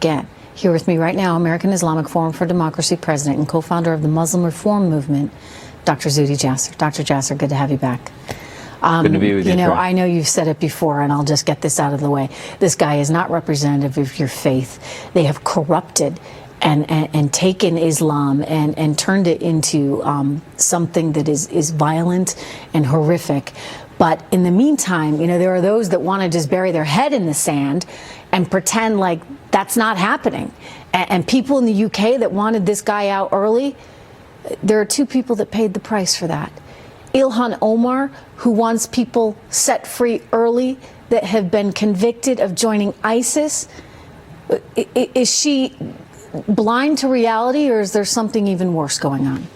forget. Here with me right now, American Islamic Forum for Democracy president and co-founder of the Muslim Reform Movement, Dr. Zuhdi Jasser. Dr. Jasser, good to have you back. Good to be with you. I know you've said it before, and I'll just get this out of the way. This guy is not representative of your faith. They have corrupted and taken Islam and turned it into something that is violent and horrific. But in the meantime, there are those that want to just bury their head in the sand and pretend like that's not happening. And people in the UK that wanted this guy out early, there are two people that paid the price for that. Ilhan Omar, who wants people set free early that have been convicted of joining ISIS. Is she blind to reality, or is there something even worse going on?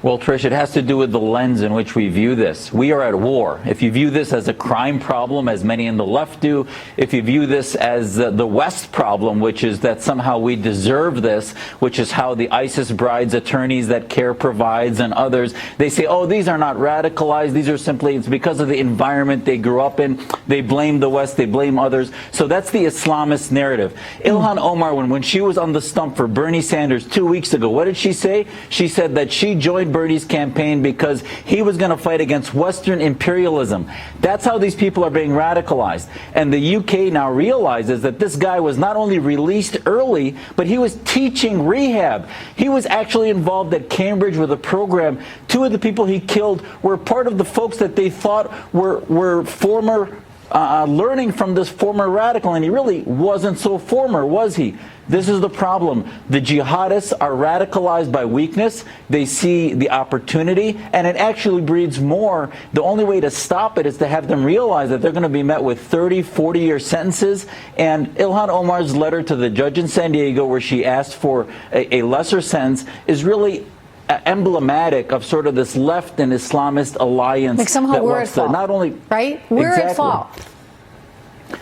Well, Trish, it has to do with the lens in which we view this. We are at war. If you view this as a crime problem, as many in the left do, if you view this as the West problem, which is that somehow we deserve this, which is how the ISIS brides attorneys that CARE provides and others, they say, oh, these are not radicalized. These are simply, it's because of the environment they grew up in. They blame the West. They blame others. So that's the Islamist narrative. Ilhan Omar, when she was on the stump for Bernie Sanders 2 weeks ago, what did she say? She said that she joined Bernie's campaign because he was going to fight against Western imperialism. That's how these people are being radicalized. And the UK now realizes that this guy was not only released early, but he was teaching rehab. He was actually involved at Cambridge with a program. Two of the people he killed were part of the folks that they thought were former learning from this former radical, and he really wasn't so former, was he? This is the problem. The jihadists are radicalized by weakness. They see the opportunity, and it actually breeds more. The only way to stop it is to have them realize that they're going to be met with 30, 40-year sentences. And Ilhan Omar's letter to the judge in San Diego, where she asked for a lesser sentence, is really emblematic of sort of this left and Islamist alliance. Like somehow we're at fault. Not only, right? We're exactly. at fault.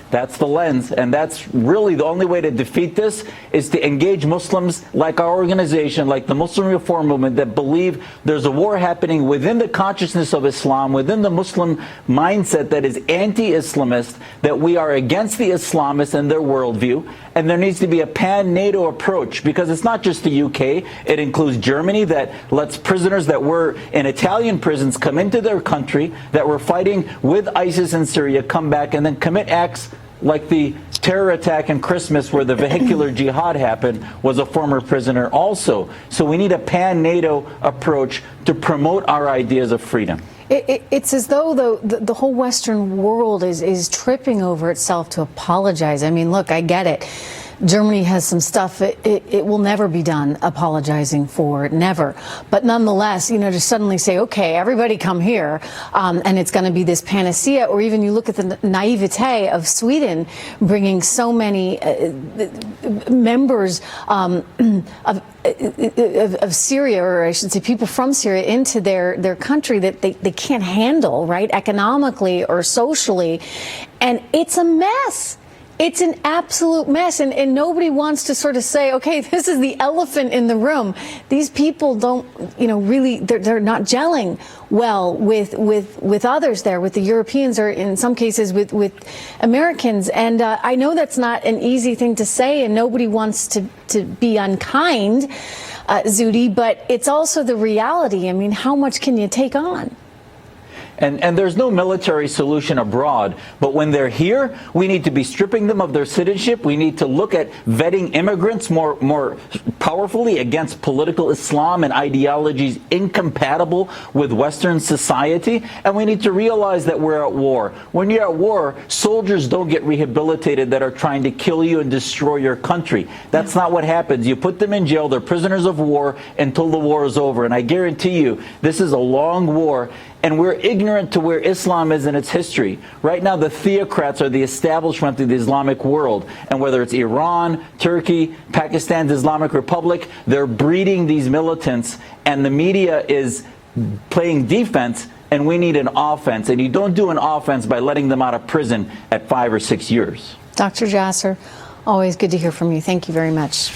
That's the lens, and that's really the only way to defeat this is to engage Muslims like our organization, like the Muslim Reform Movement, that believe there's a war happening within the consciousness of Islam, within the Muslim mindset that is anti-Islamist, that we are against the Islamists and their worldview, and there needs to be a pan-NATO approach, because it's not just the UK, it includes Germany that lets prisoners that were in Italian prisons come into their country, that were fighting with ISIS in Syria, come back and then commit acts like the terror attack in Christmas where the vehicular jihad happened, was a former prisoner also. So we need a pan-NATO approach to promote our ideas of freedom. It's as though the whole Western world is tripping over itself to apologize. I mean, look, I get it. Germany has some stuff it will never be done apologizing for, never. But nonetheless, to suddenly say, okay, everybody come here, and it's going to be this panacea, or even you look at the naivete of Sweden bringing so many members of Syria, or I should say people from Syria, into their country that they can't handle, right, economically or socially. And it's a mess. It's an absolute mess, and nobody wants to sort of say, okay, this is the elephant in the room. These people don't, really, they're not gelling well with others there, with the Europeans, or in some cases with Americans. And I know that's not an easy thing to say, and nobody wants to be unkind, Zuhdi, but it's also the reality. I mean, how much can you take on? And there's no military solution abroad, but when they're here, we need to be stripping them of their citizenship. We need to look at vetting immigrants more powerfully against political Islam and ideologies incompatible with Western society. And we need to realize that we're at war. When you're at war, soldiers don't get rehabilitated that are trying to kill you and destroy your country. That's not what happens. You put them in jail, they're prisoners of war until the war is over. And I guarantee you, this is a long war. And we're ignorant to where Islam is in its history. Right now, the theocrats are the establishment of the Islamic world. And whether it's Iran, Turkey, Pakistan's Islamic Republic, they're breeding these militants. And the media is playing defense, and we need an offense. And you don't do an offense by letting them out of prison at 5 or 6 years. Dr. Jasser, always good to hear from you. Thank you very much.